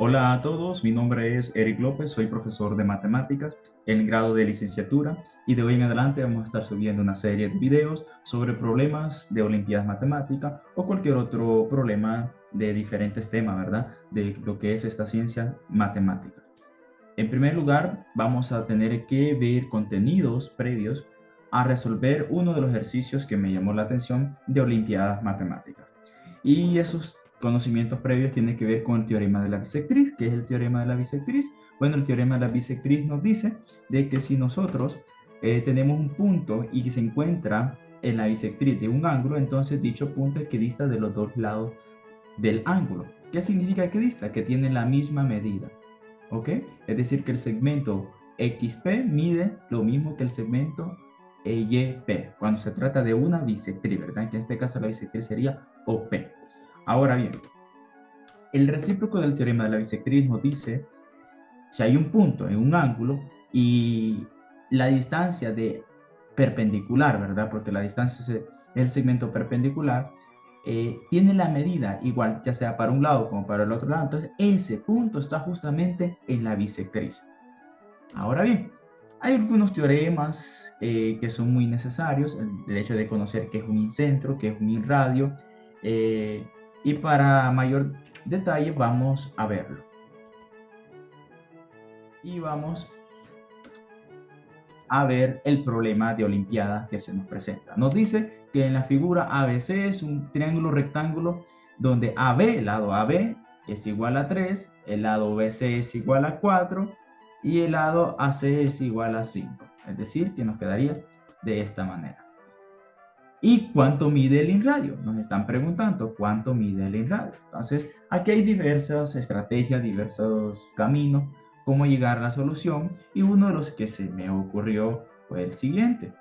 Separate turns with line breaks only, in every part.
Hola a todos, mi nombre es Eric López, soy profesor de matemáticas en grado de licenciatura y de hoy en adelante vamos a estar subiendo una serie de videos sobre problemas de Olimpiadas Matemáticas o cualquier otro problema de diferentes temas, ¿verdad? De lo que es esta ciencia matemática. En primer lugar, vamos a tener que ver contenidos previos a resolver uno de los ejercicios que me llamó la atención de Olimpiadas Matemáticas. Y esos conocimientos previos tienen que ver con el teorema de la bisectriz. ¿Qué es el teorema de la bisectriz? Bueno, el teorema de la bisectriz nos dice de que si nosotros tenemos un punto y que se encuentra en la bisectriz de un ángulo, entonces dicho punto es que dista de los dos lados del ángulo. ¿Qué significa que dista? Que tiene la misma medida. ¿Ok? Es decir, que el segmento XP mide lo mismo que el segmento YP, cuando se trata de una bisectriz, ¿verdad? Que en este caso la bisectriz sería OP. Ahora bien, el recíproco del teorema de la bisectriz nos dice, si hay un punto en un ángulo y la distancia de perpendicular, ¿verdad? Porque la distancia es el segmento perpendicular, tiene la medida igual, ya sea para un lado como para el otro lado, entonces ese punto está justamente en la bisectriz. Ahora bien, hay algunos teoremas que son muy necesarios, el hecho de conocer qué es un incentro, qué es un irradio, y para mayor detalle vamos a verlo. Y vamos a ver el problema de Olimpiada que se nos presenta. Nos dice que en la figura ABC es un triángulo rectángulo donde AB, el lado AB, es igual a 3, el lado BC es igual a 4 y el lado AC es igual a 5. Es decir, que nos quedaría de esta manera. ¿Y cuánto mide el inradio? Nos están preguntando cuánto mide el inradio. Entonces, aquí hay diversas estrategias, diversos caminos, cómo llegar a la solución. Y uno de los que se me ocurrió fue el siguiente.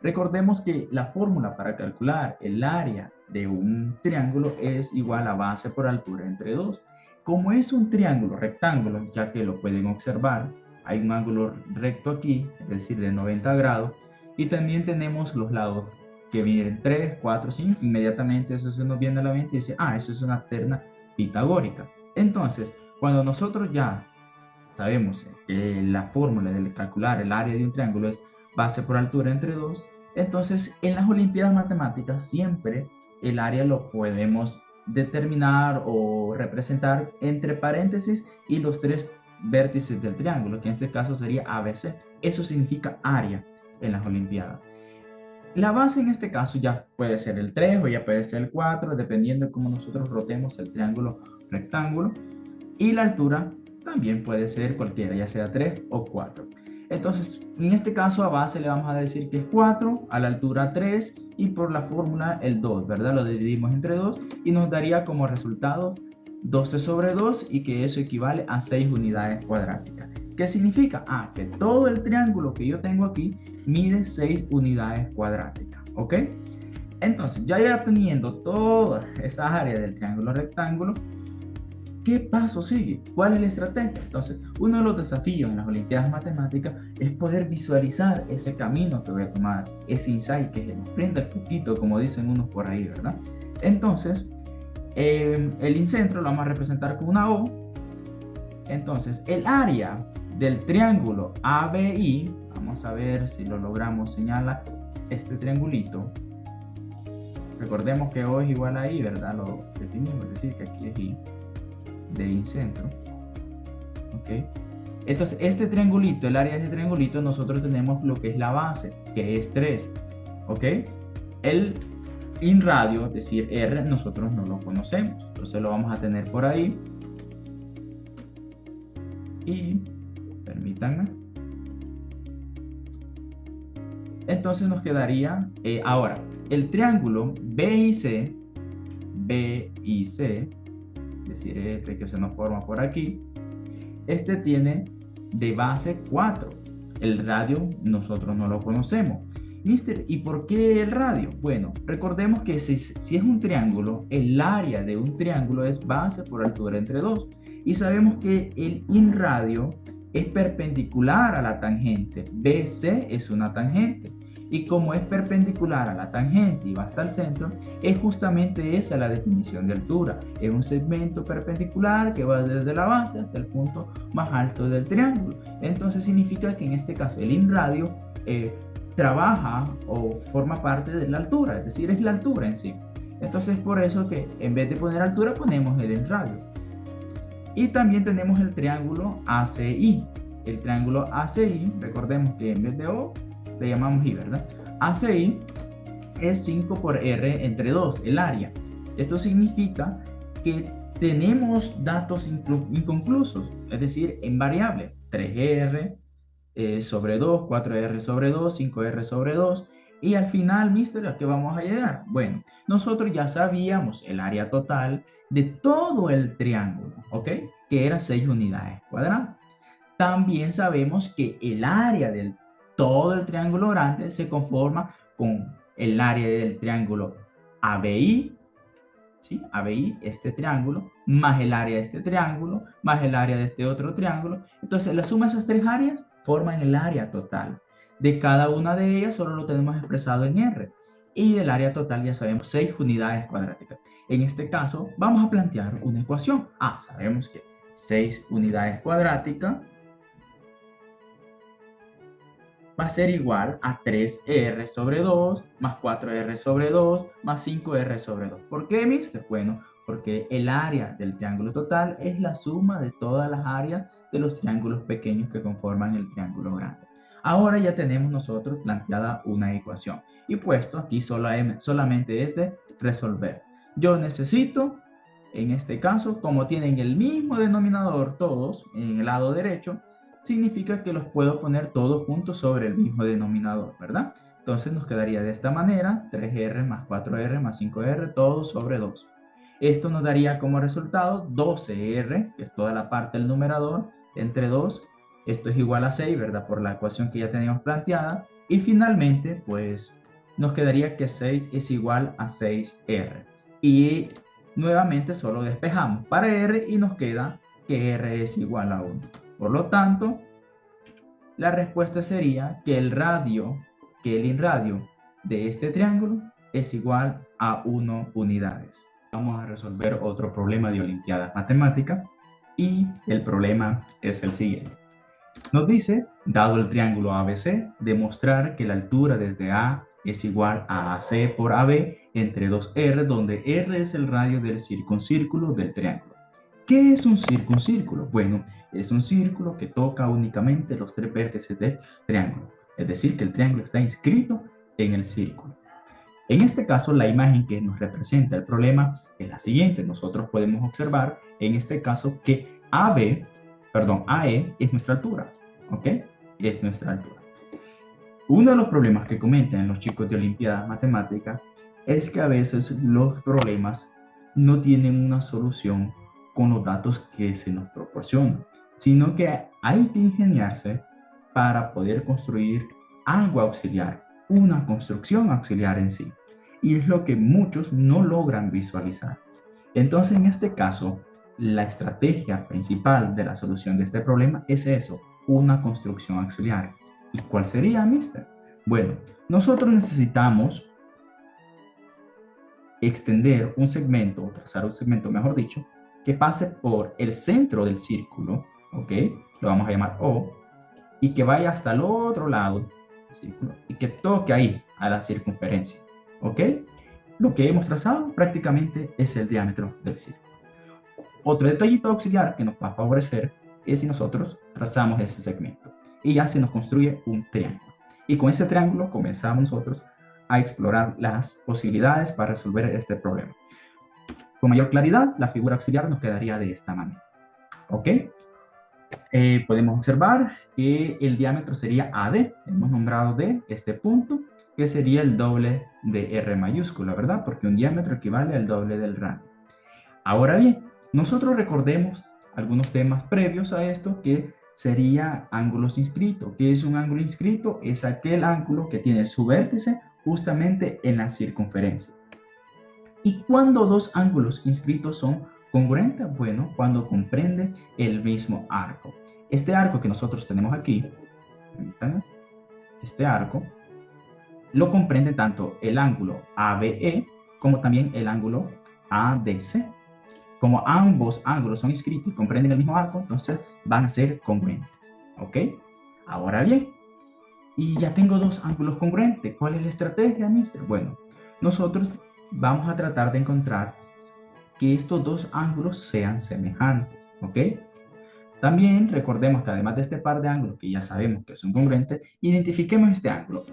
Recordemos que la fórmula para calcular el área de un triángulo es igual a base por altura entre 2. Como es un triángulo rectángulo, ya que lo pueden observar, hay un ángulo recto aquí, es decir, de 90 grados, y también tenemos los lados que vienen 3, 4, 5, inmediatamente eso se nos viene a la mente y dice, eso es una terna pitagórica. Entonces, cuando nosotros ya sabemos que la fórmula de calcular el área de un triángulo es base por altura entre 2, entonces en las Olimpiadas Matemáticas siempre el área lo podemos determinar o representar entre paréntesis y los tres vértices del triángulo, que en este caso sería ABC. Eso significa área en las Olimpiadas. La base en este caso ya puede ser el 3 o ya puede ser el 4, dependiendo de cómo nosotros rotemos el triángulo rectángulo. Y la altura también puede ser cualquiera, ya sea 3 o 4. Entonces, en este caso a base le vamos a decir que es 4, a la altura 3 y por la fórmula el 2, ¿verdad? Lo dividimos entre 2 y nos daría como resultado 12 sobre 2 y que eso equivale a 6 unidades cuadráticas. ¿Qué significa? Que todo el triángulo que yo tengo aquí mide 6 unidades cuadráticas, ¿ok? Entonces, ya teniendo toda esa área del triángulo rectángulo, ¿qué paso sigue? ¿Cuál es la estrategia? Entonces, uno de los desafíos en las Olimpiadas Matemáticas es poder visualizar ese camino que voy a tomar, ese insight que nos prende el poquito, como dicen unos por ahí, ¿verdad? Entonces, el incentro lo vamos a representar con una O. Entonces, el área del triángulo ABI, vamos a ver si lo logramos señalar este triangulito. Recordemos que O es igual a I, ¿verdad? Lo definimos, es decir, que aquí es I de incentro. ¿Ok? Entonces, este triangulito, el área de este triangulito, nosotros tenemos lo que es la base, que es 3. ¿Ok? El inradio, es decir, R, nosotros no lo conocemos. Entonces lo vamos a tener por ahí. Y, permítanme. Entonces nos quedaría, ahora, el triángulo BIC, es decir, este que se nos forma por aquí, este tiene de base 4. El radio nosotros no lo conocemos. Mister, ¿y por qué el radio? Bueno, recordemos que si es un triángulo, el área de un triángulo es base por altura entre 2. Y sabemos que el inradio es perpendicular a la tangente. BC es una tangente. Y como es perpendicular a la tangente y va hasta el centro, es justamente esa la definición de altura. Es un segmento perpendicular que va desde la base hasta el punto más alto del triángulo. Entonces significa que en este caso el inradio trabaja o forma parte de la altura, es decir, es la altura en sí. Entonces por eso que en vez de poner altura ponemos el inradio. Y también tenemos el triángulo ACI. El triángulo ACI, recordemos que en vez de O le llamamos I, ¿verdad? ACI es 5 por R entre 2, el área. Esto significa que tenemos datos inconclusos, es decir, en variable. 3R sobre 2, 4R sobre 2, 5R sobre 2. Y al final, mister, ¿a qué vamos a llegar? Bueno, nosotros ya sabíamos el área total de todo el triángulo, ¿ok? Que era 6 unidades cuadradas. También sabemos que el área del todo el triángulo grande se conforma con el área del triángulo ABI, ¿sí? ABI, este triángulo, más el área de este triángulo, más el área de este otro triángulo. Entonces, la suma de esas tres áreas forman el área total. De cada una de ellas solo lo tenemos expresado en R. Y el área total ya sabemos 6 unidades cuadráticas. En este caso, vamos a plantear una ecuación. Sabemos que 6 unidades cuadráticas va a ser igual a 3R sobre 2 más 4R sobre 2 más 5R sobre 2. ¿Por qué, mister? Bueno, porque el área del triángulo total es la suma de todas las áreas de los triángulos pequeños que conforman el triángulo grande. Ahora ya tenemos nosotros planteada una ecuación y puesto aquí solamente es de resolver. Yo necesito, en este caso, como tienen el mismo denominador todos en el lado derecho, significa que los puedo poner todos juntos sobre el mismo denominador, ¿verdad? Entonces nos quedaría de esta manera, 3R más 4R más 5R, todo sobre 2. Esto nos daría como resultado 12R, que es toda la parte del numerador, entre 2. Esto es igual a 6, ¿verdad? Por la ecuación que ya teníamos planteada. Y finalmente, pues, nos quedaría que 6 es igual a 6R. Y nuevamente solo despejamos para R y nos queda que R es igual a 1. Por lo tanto, la respuesta sería que el inradio de este triángulo es igual a 1 unidades. Vamos a resolver otro problema de Olimpiadas Matemáticas y el problema es el siguiente. Nos dice, dado el triángulo ABC, demostrar que la altura desde A es igual a AC por AB entre 2R, donde R es el radio del circuncírculo del triángulo. ¿Qué es un circuncírculo? Bueno, es un círculo que toca únicamente los 3 vértices del triángulo. Es decir, que el triángulo está inscrito en el círculo. En este caso, la imagen que nos representa el problema es la siguiente. Nosotros podemos observar en este caso que AE es nuestra altura. ¿Ok? Es nuestra altura. Uno de los problemas que comentan los chicos de Olimpiadas Matemáticas es que a veces los problemas no tienen una solución con los datos que se nos proporcionan, sino que hay que ingeniarse para poder construir algo auxiliar, una construcción auxiliar en sí. Y es lo que muchos no logran visualizar. Entonces, en este caso, la estrategia principal de la solución de este problema es eso, una construcción auxiliar. ¿Y cuál sería, mister? Bueno, nosotros necesitamos extender un segmento, o trazar un segmento, mejor dicho, que pase por el centro del círculo, ¿ok? Lo vamos a llamar O, y que vaya hasta el otro lado del círculo, y que toque ahí, a la circunferencia, ¿ok? Lo que hemos trazado prácticamente es el diámetro del círculo. Otro detallito auxiliar que nos va a favorecer es si nosotros trazamos ese segmento, y ya se nos construye un triángulo. Y con ese triángulo comenzamos nosotros a explorar las posibilidades para resolver este problema. Con mayor claridad, la figura auxiliar nos quedaría de esta manera. ¿Ok? Podemos observar que el diámetro sería AD. Hemos nombrado D este punto, que sería el doble de R mayúscula, ¿verdad? Porque un diámetro equivale al doble del radio. Ahora bien, nosotros recordemos algunos temas previos a esto, que sería ángulos inscritos. ¿Qué es un ángulo inscrito? Es aquel ángulo que tiene su vértice justamente en la circunferencia. ¿Y cuándo dos ángulos inscritos son congruentes? Bueno, cuando comprende el mismo arco. Este arco que nosotros tenemos aquí, permítanme, este arco, lo comprende tanto el ángulo ABE como también el ángulo ADC. Como ambos ángulos son inscritos y comprenden el mismo arco, entonces van a ser congruentes. ¿Ok? Ahora bien, y ya tengo dos ángulos congruentes. ¿Cuál es la estrategia, mister? Bueno, nosotros vamos a tratar de encontrar que estos dos ángulos sean semejantes. ¿Ok? También recordemos que además de este par de ángulos que ya sabemos que son congruentes, identifiquemos este ángulo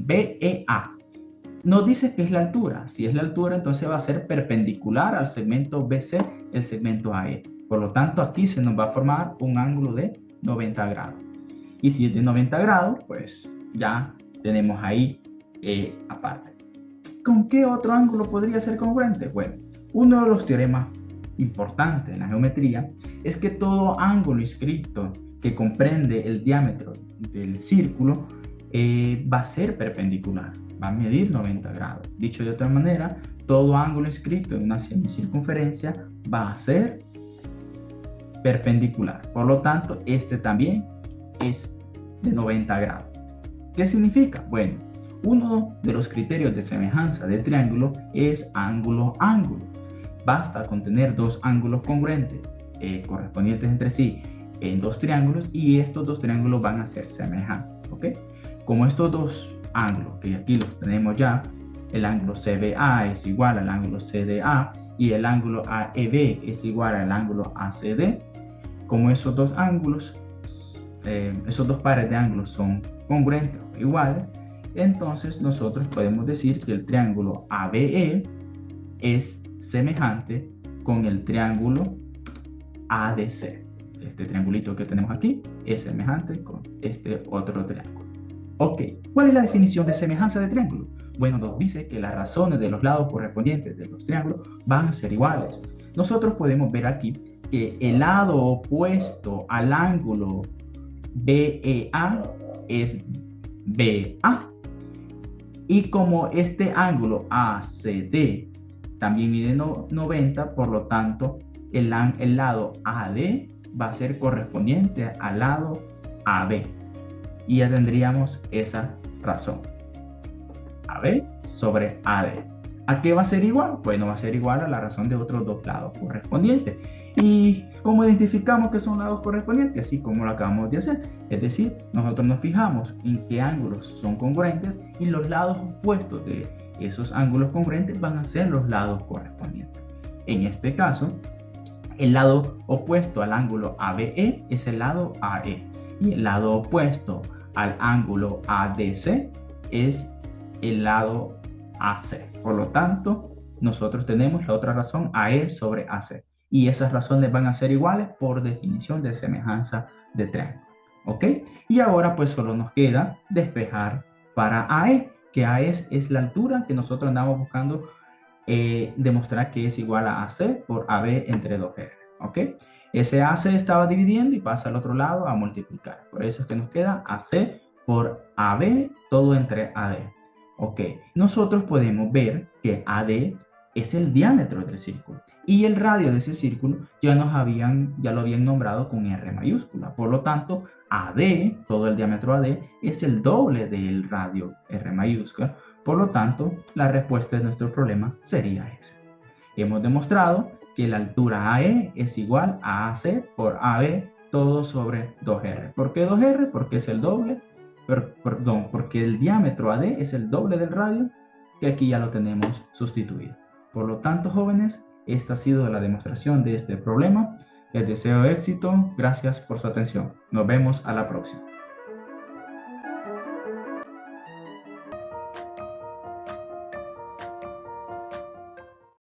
BEA. Nos dice que es la altura. Si es la altura, entonces va a ser perpendicular al segmento BC, el segmento AE. Por lo tanto, aquí se nos va a formar un ángulo de 90 grados. Y si es de 90 grados, pues ya tenemos ahí aparte. ¿Con qué otro ángulo podría ser congruente? Bueno, uno de los teoremas importantes en la geometría es que todo ángulo inscrito que comprende el diámetro del círculo va a ser perpendicular, va a medir 90 grados. Dicho de otra manera, todo ángulo inscrito en una semicircunferencia va a ser perpendicular. Por lo tanto, este también es de 90 grados. ¿Qué significa? Bueno, uno de los criterios de semejanza de triángulo es ángulo-ángulo. Basta con tener dos ángulos congruentes correspondientes entre sí en dos triángulos y estos dos triángulos van a ser semejantes. ¿Ok? Como estos dos ángulos, que aquí los tenemos ya, el ángulo CBA es igual al ángulo CDA y el ángulo AEB es igual al ángulo ACD, como esos dos ángulos, esos dos pares de ángulos son congruentes o iguales, entonces nosotros podemos decir que el triángulo ABE es semejante con el triángulo ADC. Este triangulito que tenemos aquí es semejante con este otro triángulo. Ok, ¿cuál es la definición de semejanza de triángulo? Bueno, nos dice que las razones de los lados correspondientes de los triángulos van a ser iguales. Nosotros podemos ver aquí que el lado opuesto al ángulo BEA es BA. Y como este ángulo ACD también mide 90, por lo tanto, el lado AD va a ser correspondiente al lado AB. Y ya tendríamos esa razón. AB sobre AD. ¿A qué va a ser igual? Bueno, va a ser igual a la razón de otros dos lados correspondientes. ¿Y cómo identificamos que son lados correspondientes? Así como lo acabamos de hacer. Es decir, nosotros nos fijamos en qué ángulos son congruentes y los lados opuestos de esos ángulos congruentes van a ser los lados correspondientes. En este caso, el lado opuesto al ángulo ABE es el lado AE y el lado opuesto al ángulo ADC es el lado AC. Por lo tanto, nosotros tenemos la otra razón AE sobre AC y esas razones van a ser iguales por definición de semejanza de triángulo. ¿Ok? Y ahora pues solo nos queda despejar para AE, que AE es la altura que nosotros andamos buscando demostrar que es igual a AC por AB entre 2R. ¿Ok? Ese AC estaba dividiendo y pasa al otro lado a multiplicar. Por eso es que nos queda AC por AB todo entre AD. ¿Ok? Nosotros podemos ver que AD es el diámetro del círculo y el radio de ese círculo ya lo habían nombrado con R mayúscula. Por lo tanto, AD, todo el diámetro AD, es el doble del radio R mayúscula. Por lo tanto, la respuesta de nuestro problema sería ese. Hemos demostrado que la altura AE es igual a AC por AB todo sobre 2R. ¿Por qué 2R? Porque es el doble, perdón, porque el diámetro AD es el doble del radio, que aquí ya lo tenemos sustituido. Por lo tanto, jóvenes, esta ha sido la demostración de este problema. Les deseo éxito. Gracias por su atención. Nos vemos a la próxima.